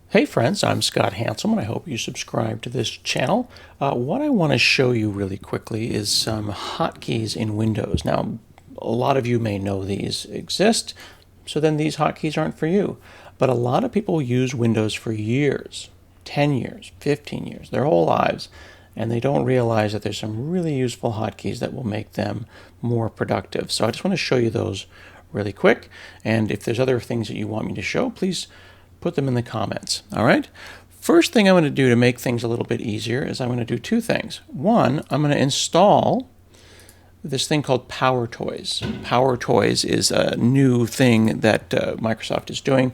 Hey friends, I'm Scott Hanselman. I hope you subscribe to this channel. What I want to show you really quickly is some hotkeys in Windows. Now, a lot of you may know these exist, so then these hotkeys aren't for you. But a lot of people use Windows for years, 10 years, 15 years, their whole lives, and they don't realize that there's some really useful hotkeys that will make them more productive. So I just want to show you those really quick, and if there's other things that you want me to show, please put them in the comments. All right. First thing I'm going to do to make things a little bit easier is I'm going to do two things. One, I'm going to install this thing called PowerToys. PowerToys is a new thing that Microsoft is doing.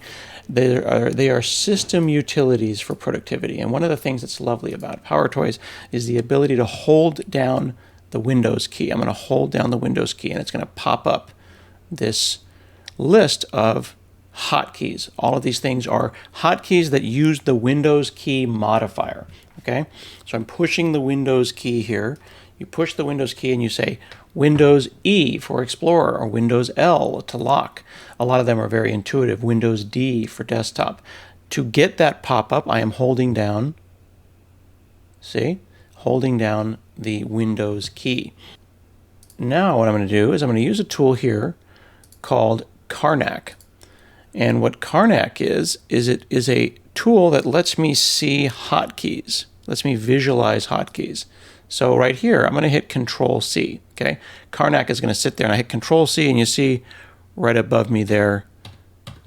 They are system utilities for productivity. And one of the things that's lovely about PowerToys is the ability to hold down the Windows key. I'm going to hold down the Windows key and it's going to pop up this list of hotkeys. All of these things are hotkeys that use the Windows key modifier. Okay, so I'm pushing the Windows key here. You push the Windows key and you say Windows E for Explorer or Windows L to lock. A lot of them are very intuitive. Windows D for desktop. To get that pop-up, I am holding down, see, holding down the Windows key. Now what I'm going to do is I'm going to use a tool here called Karnak. And what Karnak is it is a tool that lets me see hotkeys, lets me visualize hotkeys. So right here, I'm going to hit Ctrl C. Okay, Karnak is going to sit there, and I hit Ctrl C, and you see right above me there,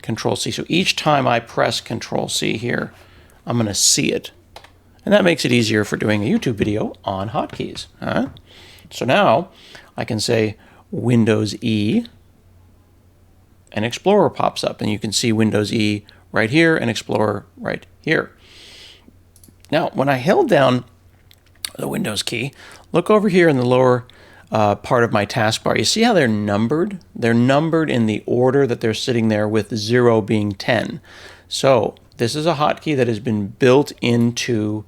Ctrl C. So each time I press Ctrl C here, I'm going to see it, and that makes it easier for doing a YouTube video on hotkeys. So now I can say Windows E. And Explorer pops up, and you can see Windows E right here and Explorer right here. Now, when I held down the Windows key, look over here in the lower part of my taskbar. You see how they're numbered? They're numbered in the order that they're sitting there, with 0 being 10. So this is a hotkey that has been built into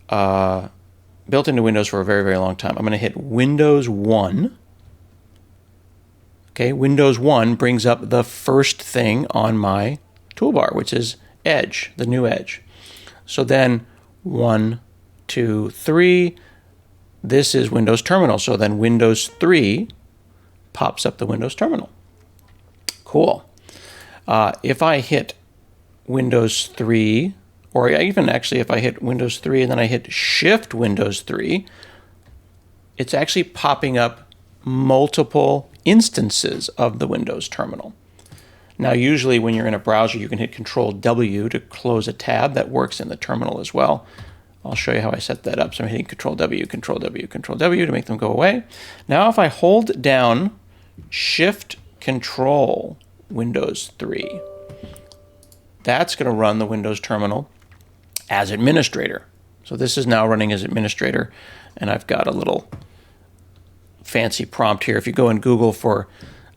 Windows for a very, very long time. I'm going to hit Windows 1. Okay, Windows 1 brings up the first thing on my toolbar, which is Edge, the new Edge. So then 1, 2, 3, this is Windows Terminal. So then Windows 3 pops up the Windows Terminal. Cool. If I hit Windows 3, or even actually if I hit Windows 3 and then I hit Shift Windows 3, it's actually popping up multiple instances of the Windows terminal. Now, usually when you're in a browser, you can hit Ctrl W to close a tab. That works in the terminal as well. I'll show you how I set that up. So I'm hitting Ctrl W, Ctrl W, Ctrl W to make them go away. Now, if I hold down Shift Control Windows 3, that's going to run the Windows terminal as administrator. So this is now running as administrator, and I've got a little fancy prompt here. If you go in Google for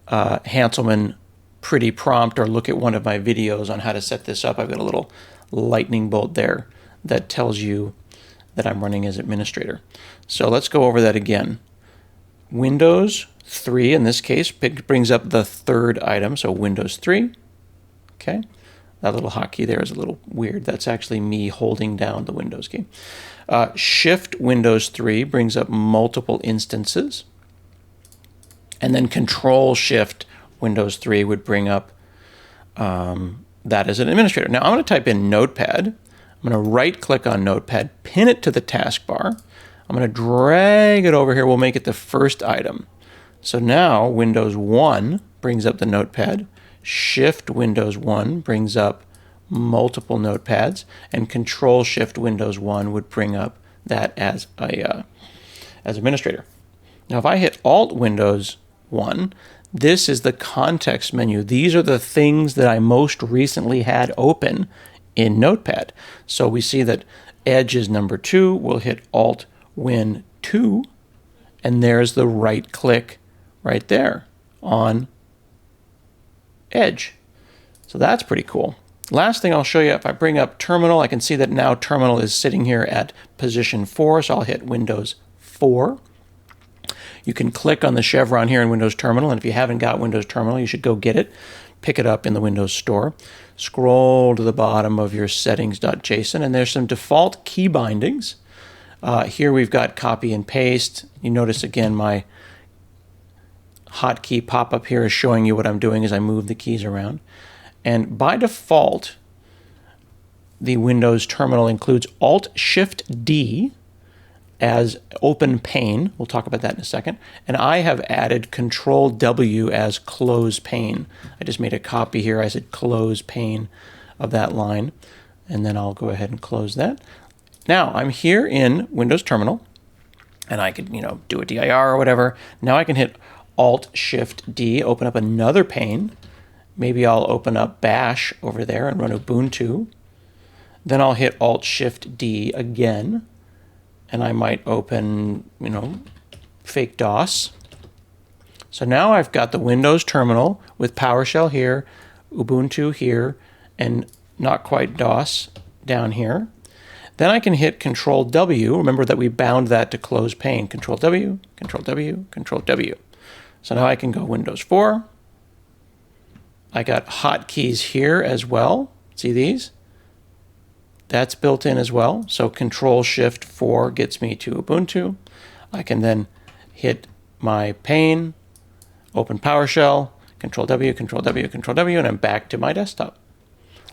Hanselman pretty prompt, or look at one of my videos on how to set this up, I've got a little lightning bolt there that tells you that I'm running as administrator. So let's go over that again. Windows 3 in this case brings up the third item, so Windows 3. Okay, that little hotkey there is a little weird. That's actually me holding down the Windows key. Shift Windows 3 brings up multiple instances. And then Control Shift Windows 3 would bring up that as an administrator. Now I'm going to type in Notepad. I'm going to right click on Notepad, pin it to the taskbar. I'm going to drag it over here. We'll make it the first item. So now Windows 1 brings up the Notepad. Shift Windows 1 brings up multiple notepads, and Control Shift Windows 1 would bring up that as administrator. Now if I hit Alt Windows 1, this is the context menu. These are the things that I most recently had open in Notepad. So we see that Edge is number 2. We'll hit Alt Win 2, and there's the right click right there on Edge. So that's pretty cool. Last thing I'll show you, if I bring up Terminal, I can see that now Terminal is sitting here at position 4, so I'll hit Windows 4. You can click on the chevron here in Windows Terminal, and if you haven't got Windows Terminal, you should go get it. pick it up in the Windows Store. Scroll to the bottom of your settings.json, and there's some default key bindings. Here we've got copy and paste. You notice again my hotkey pop-up here is showing you what I'm doing as I move the keys around. And by default, the Windows terminal includes Alt-Shift-D as open pane. We'll talk about that in a second. And I have added Ctrl W as close pane. I just made a copy here. I said close pane of that line. And then I'll go ahead and close that. Now I'm here in Windows Terminal, and I could, do a dir or whatever. Now I can hit Alt-Shift-D, open up another pane. Maybe I'll open up Bash over there and run Ubuntu. Then I'll hit Alt-Shift-D again, and I might open, fake DOS. So now I've got the Windows terminal with PowerShell here, Ubuntu here, and not quite DOS down here. Then I can hit Ctrl W. Remember that we bound that to close pane. Ctrl W, Ctrl W, Ctrl W. So now I can go Windows 4. I got hotkeys here as well. See these? That's built in as well. So Control Shift 4 gets me to Ubuntu. I can then hit my pane, open PowerShell, Control W, Control W, Control W, and I'm back to my desktop.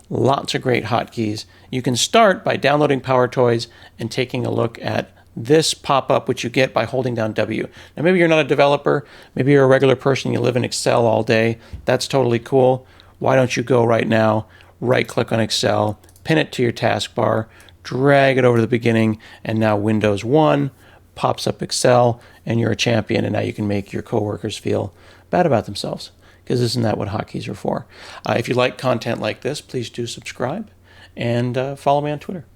Lots of great hotkeys. You can start by downloading PowerToys and taking a look at this pop-up, which you get by holding down W. Now, maybe you're not a developer. Maybe you're a regular person. You live in Excel all day. That's totally cool. Why don't you go right now, right-click on Excel, pin it to your taskbar, drag it over to the beginning, and now Windows 1 pops up Excel, and you're a champion, and now you can make your coworkers feel bad about themselves, because isn't that what hotkeys are for? If you like content like this, please do subscribe, and follow me on Twitter.